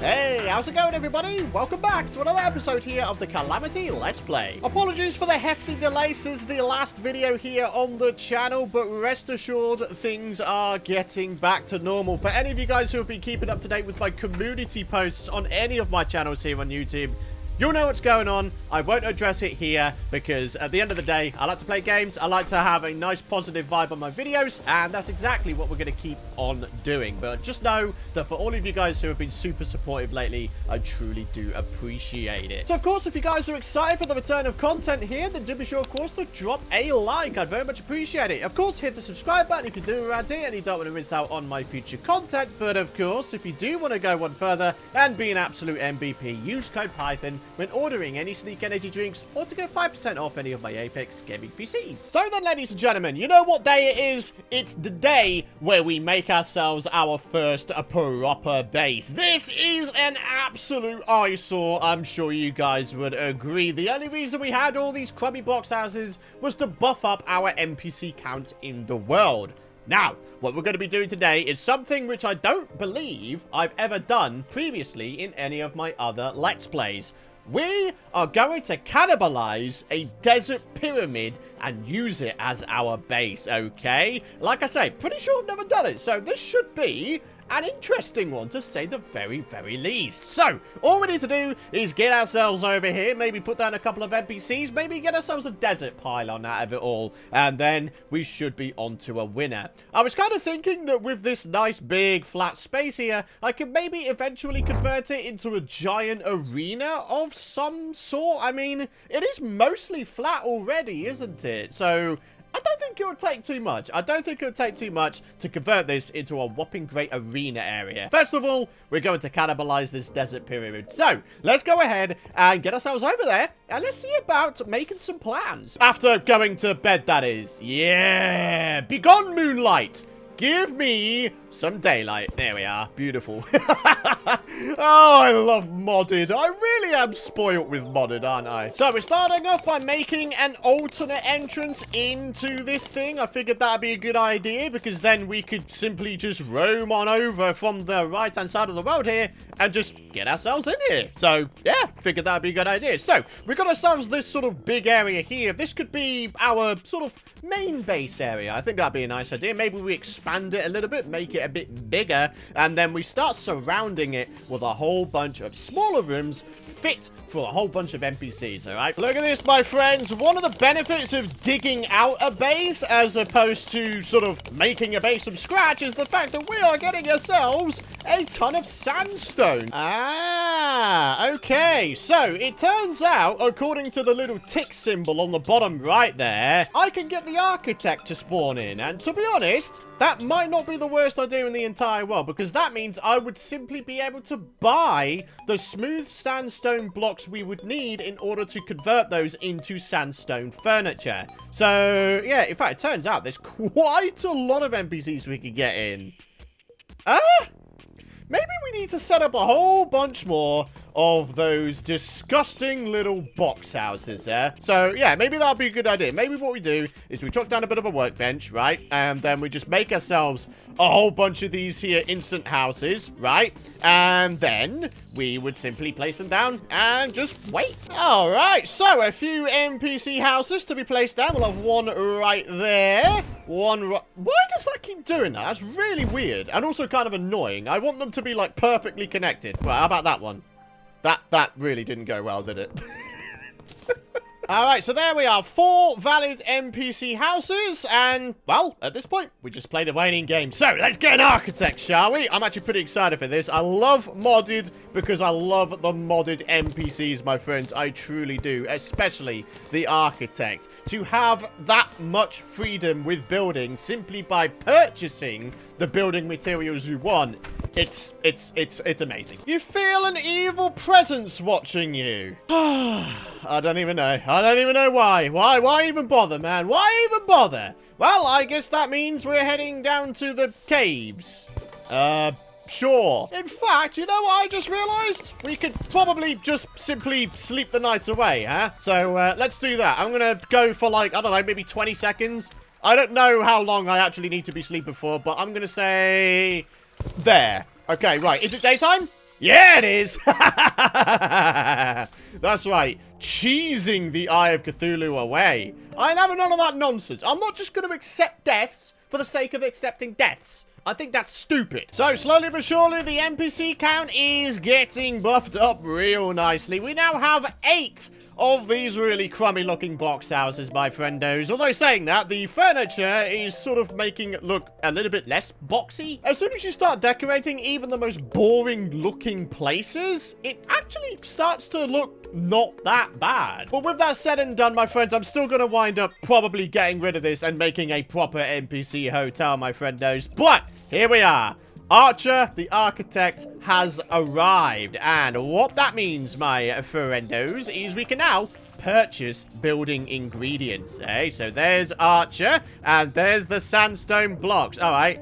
Hey, how's it going, everybody? Welcome back to another episode here of the Calamity Let's Play. Apologies for the hefty delay since the last video here on the channel, but rest assured things are getting back to normal. For any of you guys who have been keeping up to date with my community posts on any of my channels here on YouTube, you'll know what's going on. I won't address it here because at the end of the day, I like to play games. I like to have a nice positive vibe on my videos, and that's exactly what we're going to keep on doing. But just know that for all of you guys who have been super supportive lately, I truly do appreciate it. So, of course, if you guys are excited for the return of content here, then do be sure, of course, to drop a like. I'd very much appreciate it. Of course, hit the subscribe button if you're new around here and you don't want to miss out on my future content. But, of course, if you do want to go one further and be an absolute MVP, use code Python when ordering any Sneak Energy drinks or to get 5% off any of my Apex gaming PCs. So then, ladies and gentlemen, you know what day it is? It's the day where we make ourselves our first proper base. This is an absolute eyesore, I'm sure you guys would agree. The only reason we had all these crummy box houses was to buff up our NPC count in the world. Now, what we're going to be doing today is something which I don't believe I've ever done previously in any of my other Let's Plays. We are going to cannibalize a desert pyramid and use it as our base, okay? Like I say, pretty sure I've never done it, so this should be an interesting one, to say the very, very least. So, all we need to do is get ourselves over here, maybe put down a couple of NPCs, maybe get ourselves a desert pylon out of it all, and then we should be on to a winner. I was kind of thinking that with this nice, big, flat space here, I could maybe eventually convert it into a giant arena of some sort. I mean, it is mostly flat already, isn't it? So I don't think it would take too much. I don't think it would take too much to convert this into a whopping great arena area. First of all, we're going to cannibalize this desert pyramid. So, let's go ahead and get ourselves over there, and let's see about making some plans. After going to bed, that is. Yeah! Begone, moonlight! Give me some daylight. There we are. Beautiful. Oh, I love modded. I really am spoilt with modded, aren't I? So we're starting off by making an alternate entrance into this thing. I figured that'd be a good idea because then we could simply just roam on over from the right-hand side of the road here and just get ourselves in here. So, yeah, figured that'd be a good idea. So, we got ourselves this sort of big area here. This could be our sort of main base area. I think that'd be a nice idea. Maybe we expand it a little bit, make it a bit bigger, and then we start surrounding it with a whole bunch of smaller rooms fit for a whole bunch of NPCs, alright? Look at this, my friends. One of the benefits of digging out a base as opposed to sort of making a base from scratch is the fact that we are getting ourselves a ton of sandstone. Ah, okay. So, it turns out, according to the little tick symbol on the bottom right there, I can get the architect to spawn in. And to be honest, that might not be the worst idea in the entire world, because that means I would simply be able to buy the smooth sandstone blocks we would need in order to convert those into sandstone furniture. So, yeah, in fact, it turns out there's quite a lot of NPCs we could get in. Maybe we need to set up a whole bunch more of those disgusting little box houses there. So, yeah, maybe that'll be a good idea. Maybe what we do is we chuck down a bit of a workbench, right? And then we just make ourselves a whole bunch of these here instant houses, right? And then we would simply place them down and just wait. All right, so a few NPC houses to be placed down. We'll have one right there. One right... Why does that keep doing that? That's really weird and also kind of annoying. I want them to be, like, perfectly connected. Well, how about that one? That really didn't go well, did it? Alright, so there we are. 4 valid NPC houses, and, well, at this point, we just play the waiting game. So, let's get an architect, shall we? I'm actually pretty excited for this. I love modded because I love the modded NPCs, my friends. I truly do, especially the architect. To have that much freedom with building simply by purchasing the building materials you want, it's amazing. You feel an evil presence watching you. I don't even know. I don't even know why. Why even bother, man? Why even bother? Well, I guess that means we're heading down to the caves. Sure. In fact, you know what I just realized? We could probably just simply sleep the night away, huh? So, let's do that. I'm gonna go for, like, I don't know, maybe 20 seconds. I don't know how long I actually need to be sleeping for, but I'm gonna say... there. Okay, right. Is it daytime? Yeah, it is. That's right. Cheesing the Eye of Cthulhu away. I ain't having none of that nonsense. I'm not just going to accept deaths for the sake of accepting deaths. I think that's stupid. So, slowly but surely, the NPC count is getting buffed up real nicely. We now have 8 of these really crummy-looking box houses, my friendos. Although saying that, the furniture is sort of making it look a little bit less boxy. As soon as you start decorating even the most boring-looking places, it actually starts to look not that bad. But with that said and done, my friends, I'm still going to wind up probably getting rid of this and making a proper NPC hotel, my friendos. But here we are. Archer, the architect, has arrived. And what that means, my friendos, is we can now purchase building ingredients. Eh? So there's Archer, and there's the sandstone blocks. All right.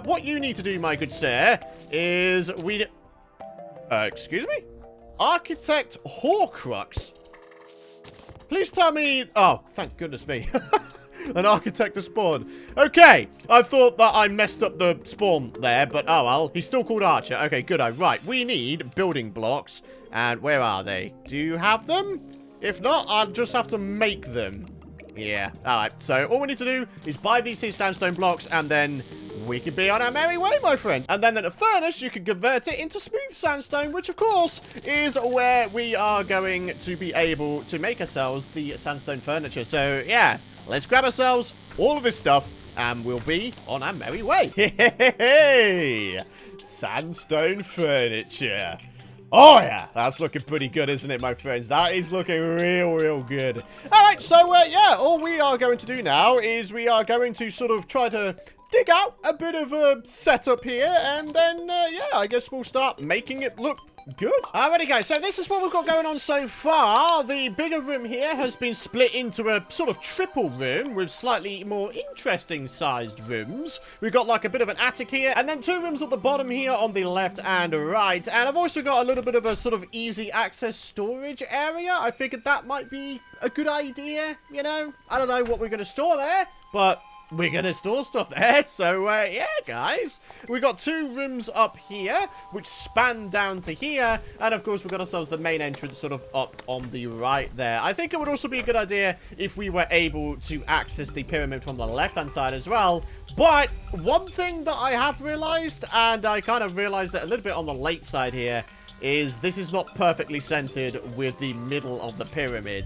What you need to do, my good sir, is excuse me? Architect Horcrux. Please tell me... Oh, thank goodness me. An architect to spawn. Okay, I thought that I messed up the spawn there, but oh well. He's still called Archer. Okay, good. Right, we need building blocks. And where are they? Do you have them? If not, I'll just have to make them. Yeah, alright. So all we need to do is buy these here sandstone blocks, and then we can be on our merry way, my friend. And then at the furnace, you can convert it into smooth sandstone, which of course is where we are going to be able to make ourselves the sandstone furniture. So yeah. Let's grab ourselves all of this stuff, and we'll be on our merry way. Hey, sandstone furniture. Oh, yeah, that's looking pretty good, isn't it, my friends? That is looking real good. All right, so, yeah, all we are going to do now is we are going to sort of try to dig out a bit of a setup here, and then, yeah, I guess we'll start making it look good. Alrighty, guys, so this is what we've got going on so far. The bigger room here has been split into a sort of triple room with slightly more interesting sized rooms. We've got like a bit of an attic here, and then 2 rooms at the bottom here on the left and right. And I've also got a little bit of a sort of easy access storage area. I figured that might be a good idea, you know? I don't know what we're going to store there, but we're going to store stuff there. So, yeah, guys. We got 2 rooms up here, which span down to here. And, of course, we've got ourselves the main entrance sort of up on the right there. I think it would also be a good idea if we were able to access the pyramid from the left-hand side as well. But one thing that I have realized, and I kind of realized it a little bit on the late side here, is this is not perfectly centered with the middle of the pyramid,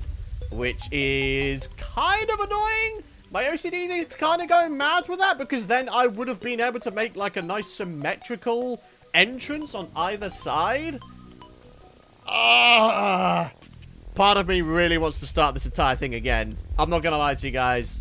which is kind of annoying. My OCD is kind of going mad with that, because then I would have been able to make like a nice symmetrical entrance on either side. Part of me really wants to start this entire thing again. I'm not going to lie to you guys.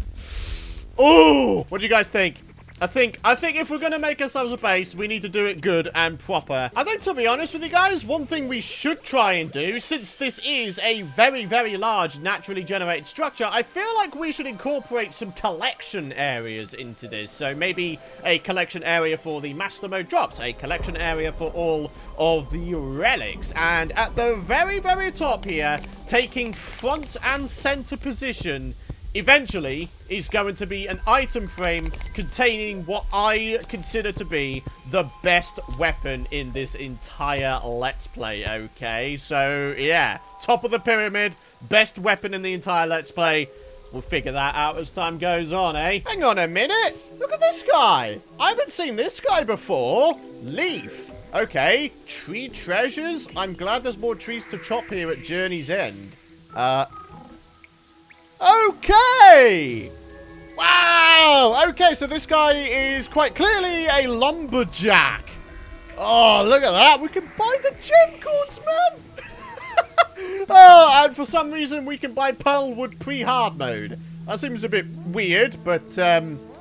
Ooh, what do you guys think? I think if we're going to make ourselves a base, we need to do it good and proper. I think, to be honest with you guys, one thing we should try and do, since this is a very large naturally generated structure, I feel like we should incorporate some collection areas into this. So maybe a collection area for the master mode drops, a collection area for all of the relics, and at the very top here, taking front and center position, eventually is going to be an item frame containing what I consider to be the best weapon in this entire Let's Play, okay? So, yeah, top of the pyramid, best weapon in the entire Let's Play. We'll figure that out as time goes on, eh? Hang on a minute. Look at this guy. I haven't seen this guy before. Leaf. Okay, tree treasures. I'm glad there's more trees to chop here at Journey's End. Okay! Wow! Okay, so this guy is quite clearly a lumberjack. Oh, look at that. We can buy the gem coins, man. Oh, and for some reason, we can buy Pearlwood pre-hard mode. That seems a bit weird, but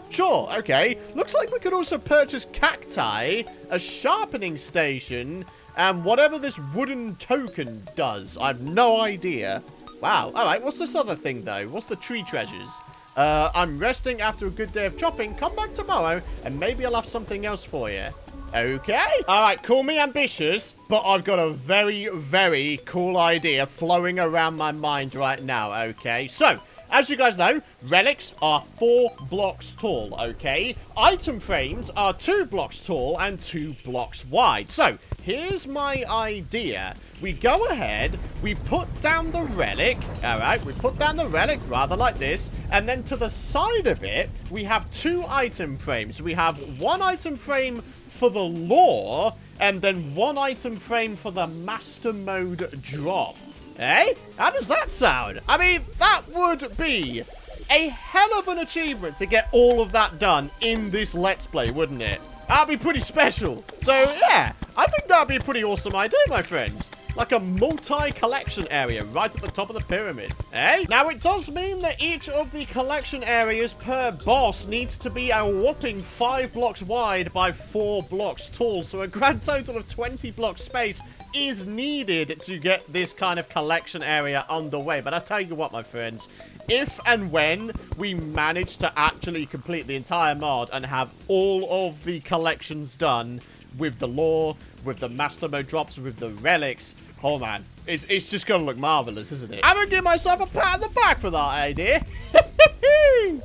sure, okay. Looks like we could also purchase cacti, a sharpening station, and whatever this wooden token does. I have no idea. Wow. All right. What's this other thing, though? What's the tree treasures? I'm resting after a good day of chopping. Come back tomorrow, and maybe I'll have something else for you. Okay. All right. Call me ambitious, but I've got a very cool idea flowing around my mind right now, okay? So, as you guys know, relics are 4 blocks tall, okay? Item frames are 2 blocks tall and 2 blocks wide. So, here's my idea. We go ahead, we put down the relic, all right? We put down the relic, rather like this, and then to the side of it, we have 2 item frames. We have 1 item frame for the lore, and then 1 item frame for the master mode drop. Eh? How does that sound? I mean, that would be a hell of an achievement to get all of that done in this Let's Play, wouldn't it? That'd be pretty special. So, yeah, I think that'd be a pretty awesome idea, my friends. Like a multi-collection area right at the top of the pyramid. Eh? Now, it does mean that each of the collection areas per boss needs to be a whopping 5 blocks wide by 4 blocks tall. So a grand total of 20 blocks space is needed to get this kind of collection area underway. But I tell you what, my friends, if and when we manage to actually complete the entire mod and have all of the collections done with the lore, with the master mode drops, with the relics, oh man, it's just gonna look marvelous, isn't it? I'm gonna give myself a pat on the back for that idea.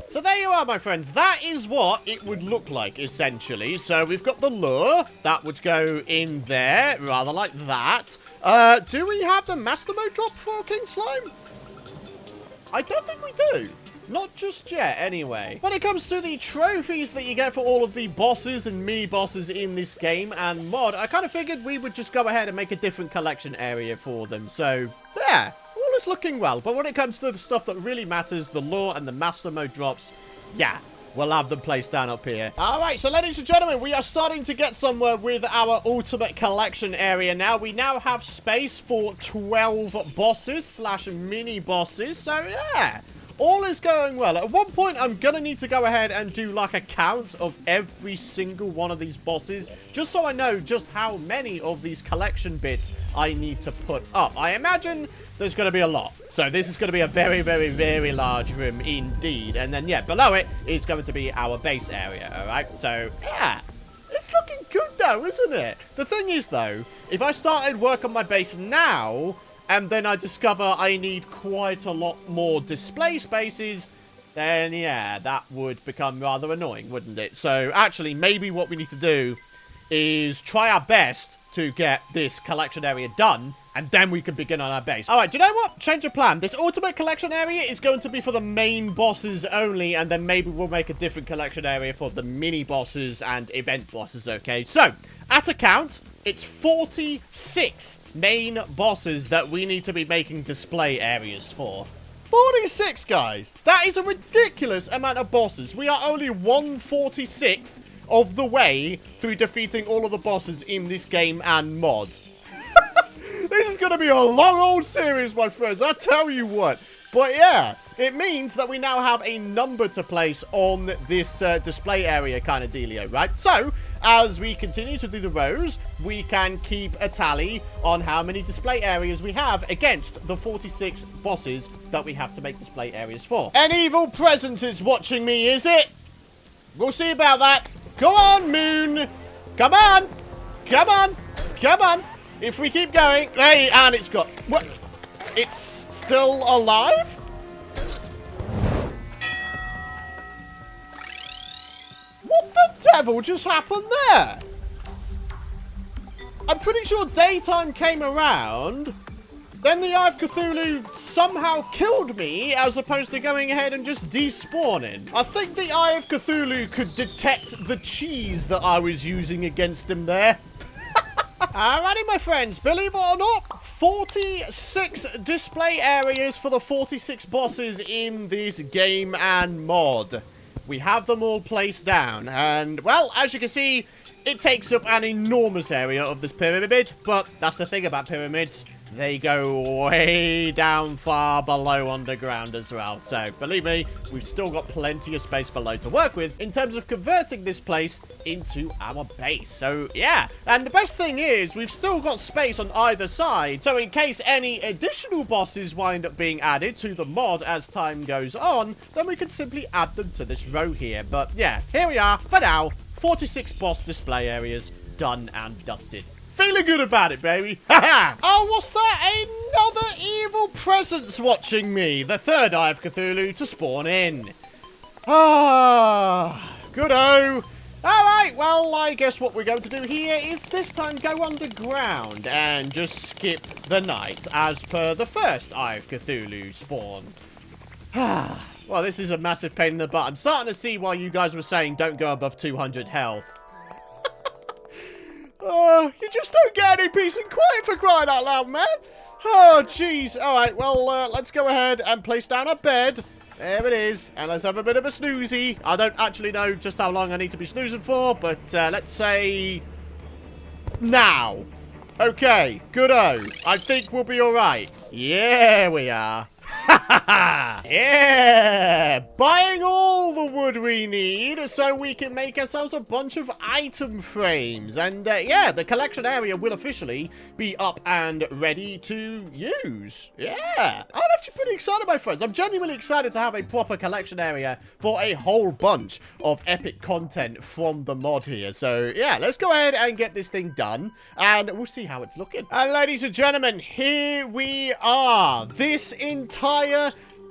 So there you are, my friends. That is what it would look like, essentially. So we've got the lure. That would go in there, rather like that. Do we have the master mode drop for King Slime? I don't think we do. Not just yet, anyway. When it comes to the trophies that you get for all of the bosses and mini-bosses in this game and mod, I kind of figured we would just go ahead and make a different collection area for them. So, yeah, all is looking well. But when it comes to the stuff that really matters, the lore and the master mode drops, yeah, we'll have them placed down up here. All right, so ladies and gentlemen, we are starting to get somewhere with our ultimate collection area now. We now have space for 12 bosses slash mini-bosses. So, yeah, all is going well. At one point, I'm going to need to go ahead and do like a count of every single one of these bosses, just so I know just how many of these collection bits I need to put up. I imagine there's going to be a lot. So this is going to be a very, very, very large room indeed. And then, yeah, below it is going to be our base area, all right? So, yeah, it's looking good though, isn't it? The thing is, though, if I started work on my base now, and then I discover I need quite a lot more display spaces, then, yeah, that would become rather annoying, wouldn't it? So, actually, maybe what we need to do is try our best to get this collection area done, and then we can begin on our base. All right, do you know what? Change of plan. This ultimate collection area is going to be for the main bosses only, and then maybe we'll make a different collection area for the mini bosses and event bosses, okay? So, at a count, it's 46 main bosses that we need to be making display areas for. 46, guys. That is a ridiculous amount of bosses. We are only 1/46th of the way through defeating all of the bosses in this game and mod. This is going to be a long old series, my friends. I tell you what. But yeah, it means that we now have a number to place on this display area kind of dealio, right? So, as we continue to do the rows, we can keep a tally on how many display areas we have against the 46 bosses that we have to make display areas for. An evil presence is watching me, is it? We'll see about that. Go on, Moon. Come on. Come on. Come on. If we keep going. Hey, and it's got... What? It's still alive? What the devil just happened there? I'm pretty sure daytime came around. Then the Eye of Cthulhu somehow killed me as opposed to going ahead and just despawning. I think the Eye of Cthulhu could detect the cheese that I was using against him there. Alrighty, my friends, believe it or not, 46 display areas for the 46 bosses in this game and mod. We have them all placed down, and, well, as you can see, it takes up an enormous area of this pyramid, but that's the thing about pyramids. They go way down far below underground as well. So, believe me, we've still got plenty of space below to work with in terms of converting this place into our base. So, yeah. And the best thing is, we've still got space on either side. So, in case any additional bosses wind up being added to the mod as time goes on, then we can simply add them to this row here. But, yeah, here we are. For now, 46 boss display areas done and dusted. Feeling good about it, baby. Haha! Oh, what's that? Another evil presence watching me. The third Eye of Cthulhu to spawn in. Ah, good-o. Alright, well, I guess what we're going to do here is this time go underground and just skip the night as per the first Eye of Cthulhu spawn. Well, this is a massive pain in the butt. I'm starting to see why you guys were saying don't go above 200 health. You just don't get any peace and quiet for crying out loud, man. Oh, jeez. Alright, well, let's go ahead and place down a bed. There it is. And let's have a bit of a snoozy. I don't actually know just how long I need to be snoozing for, but let's say now. Okay, good-o. I think we'll be alright. Yeah, we are. Yeah! Buying all the wood we need so we can make ourselves a bunch of item frames. And yeah, the collection area will officially be up and ready to use. Yeah! I'm actually pretty excited, my friends. I'm genuinely excited to have a proper collection area for a whole bunch of epic content from the mod here. So yeah, let's go ahead and get this thing done. And we'll see how it's looking. And ladies and gentlemen, here we are. This entire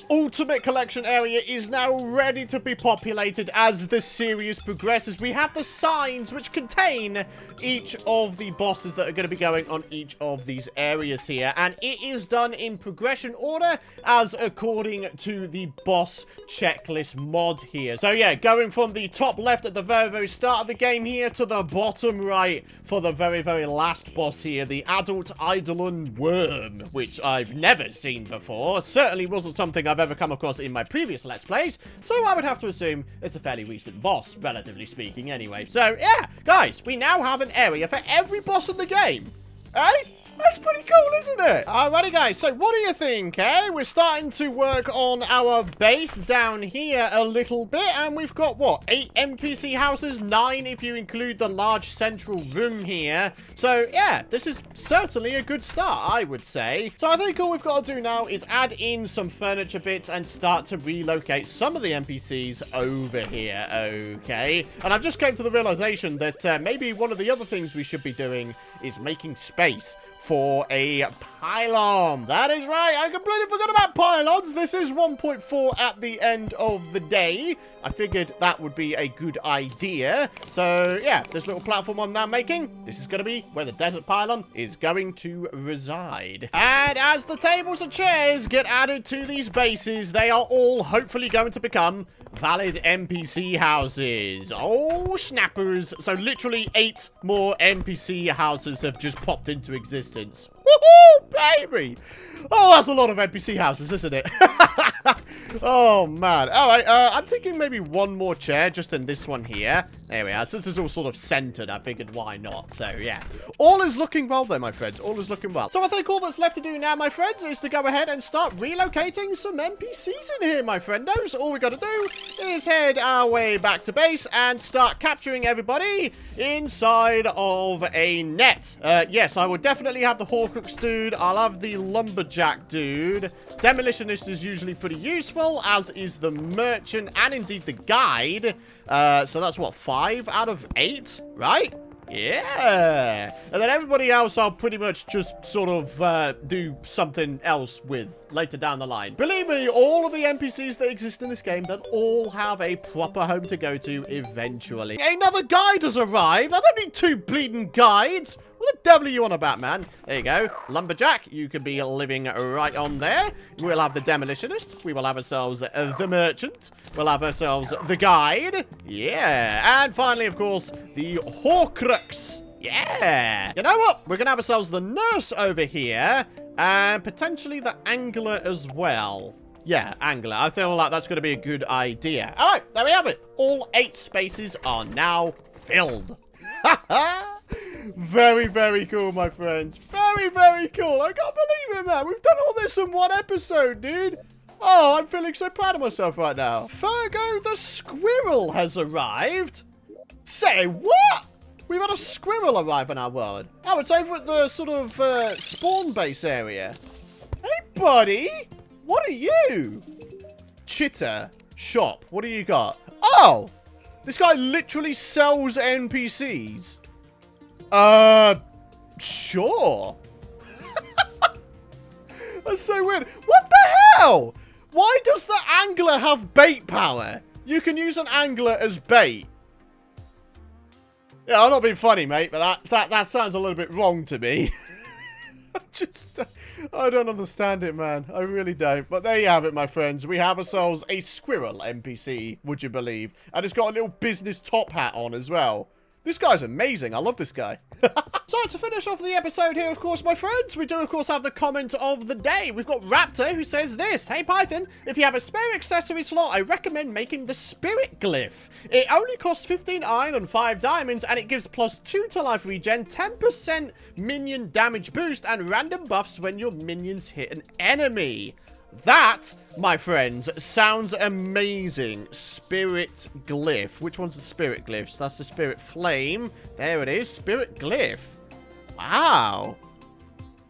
Ultimate Collection area is now ready to be populated as the series progresses. We have the signs which contain each of the bosses that are going to be going on each of these areas here. And it is done in progression order as according to the boss checklist mod here. So yeah, going from the top left at the very, very start of the game here to the bottom right for the very, very last boss here, the Adult Eidolon Worm, which I've never seen before. Certainly wasn't something I've ever come across in my previous Let's Plays, so I would have to assume it's a fairly recent boss, relatively speaking anyway. So yeah, guys, we now have an area for every boss in the game. Eh? That's pretty cool, isn't it? Alrighty, guys. So what do you think, eh? We're starting to work on our base down here a little bit. And we've got, what, 8 NPC houses? 9 if you include the large central room here. So, yeah, this is certainly a good start, I would say. So I think all we've got to do now is add in some furniture bits and start to relocate some of the NPCs over here, okay? And I've just came to the realization that maybe one of the other things we should be doing is making space for a pylon. That is right. I completely forgot about pylons. This is 1.4 at the end of the day. I figured that would be a good idea. So, yeah, this little platform I'm now making, this is going to be where the desert pylon is going to reside. And as the tables and chairs get added to these bases, they are all hopefully going to become valid NPC houses. Oh, snappers. So literally 8 more NPC houses have just popped into existence. Woohoo, baby! Oh, that's a lot of NPC houses, isn't it? Oh, man. All right, I'm thinking maybe one more chair just in this one here. There we are. Since it's all sort of centered, I figured why not. So, yeah. All is looking well, though, my friends. All is looking well. So, I think all that's left to do now, my friends, is to go ahead and start relocating some NPCs in here, my friendos. All we got to do is head our way back to base and start capturing everybody inside of a net. Yes, I will definitely have the Horcrux dude. I'll have the Lumberjack dude. Demolitionist is usually pretty useful, as is the Merchant and indeed the Guide. So that's what, 5 out of 8, right? Yeah. And then everybody else I'll pretty much just sort of do something else with later down the line. Believe me, all of the NPCs that exist in this game, they'll all have a proper home to go to eventually. Another guide has arrived. I don't need 2 bleeding guides. What the devil are you on about, man? There you go. Lumberjack, you can be living right on there. We'll have the Demolitionist. We will have ourselves the Merchant. We'll have ourselves the Guide. Yeah. And finally, of course, the Horcrux. Yeah. You know what? We're going to have ourselves the Nurse over here. And potentially the Angler as well. Yeah, Angler. I feel like that's going to be a good idea. All right, there we have it. All 8 spaces are now filled. Very, very cool, my friends. Very, very cool. I can't believe it, man. We've done all this in one episode, dude. Oh, I'm feeling so proud of myself right now. Fergo the Squirrel has arrived. Say what? We've had a squirrel arrive in our world. Oh, it's over at the sort of spawn base area. Hey, buddy. What are you? Chitter. Shop. What do you got? Oh, this guy literally sells NPCs. Sure. That's so weird. What the hell? Why does the Angler have bait power? You can use an Angler as bait. Yeah, I'm not being funny, mate, but that sounds a little bit wrong to me. I don't understand it, man. I really don't. But there you have it, my friends. We have ourselves a squirrel NPC, would you believe? And it's got a little business top hat on as well. This guy's amazing. I love this guy. So, to finish off the episode here, of course, my friends, we do, of course, have the comment of the day. We've got Raptor, who says this. Hey, Python, if you have a spare accessory slot, I recommend making the Spirit Glyph. It only costs 15 iron and 5 diamonds, and it gives +2 to life regen, 10% minion damage boost, and random buffs when your minions hit an enemy. That, my friends, sounds amazing. Spirit Glyph. Which one's the Spirit Glyph? So that's the Spirit Flame. There it is. Spirit Glyph. Wow.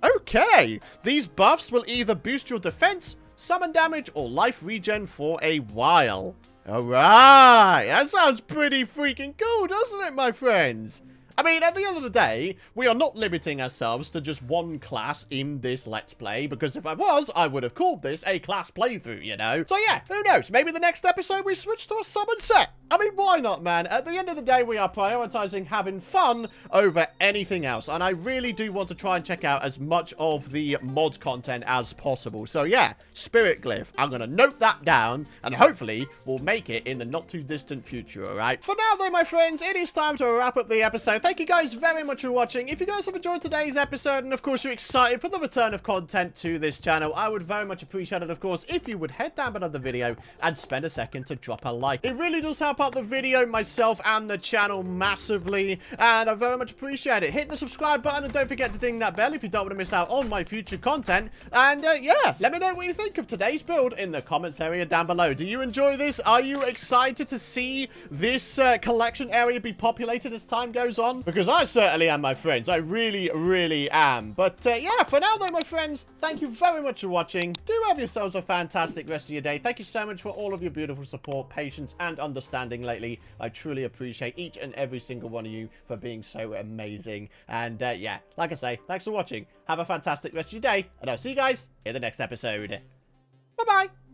Okay. These buffs will either boost your defense, summon damage, or life regen for a while. Alright. That sounds pretty freaking cool, doesn't it, my friends? I mean, at the end of the day, we are not limiting ourselves to just one class in this Let's Play, because if I was, I would have called this a class playthrough, you know? So yeah, who knows? Maybe the next episode we switch to a summon set. I mean, why not, man? At the end of the day, we are prioritizing having fun over anything else, and I really do want to try and check out as much of the mod content as possible. So yeah, Spirit Glyph. I'm going to note that down, and hopefully we'll make it in the not-too-distant future, alright? For now, though, my friends, it is time to wrap up the episode. Thank you guys very much for watching. If you guys have enjoyed today's episode, and of course you're excited for the return of content to this channel, I would very much appreciate it, of course, if you would head down below the video and spend a second to drop a like. It really does help out the video, myself, and the channel massively, and I very much appreciate it. Hit the subscribe button, and don't forget to ding that bell if you don't want to miss out on my future content. And yeah, let me know what you think of today's build in the comments area down below. Do you enjoy this? Are you excited to see this collection area be populated as time goes on? Because I certainly am, my friends. I really, really am. But yeah, for now though, my friends, thank you very much for watching. Do have yourselves a fantastic rest of your day. Thank you so much for all of your beautiful support, patience, and understanding lately. I truly appreciate each and every single one of you for being so amazing. And yeah, like I say, thanks for watching. Have a fantastic rest of your day, and I'll see you guys in the next episode. Bye-bye.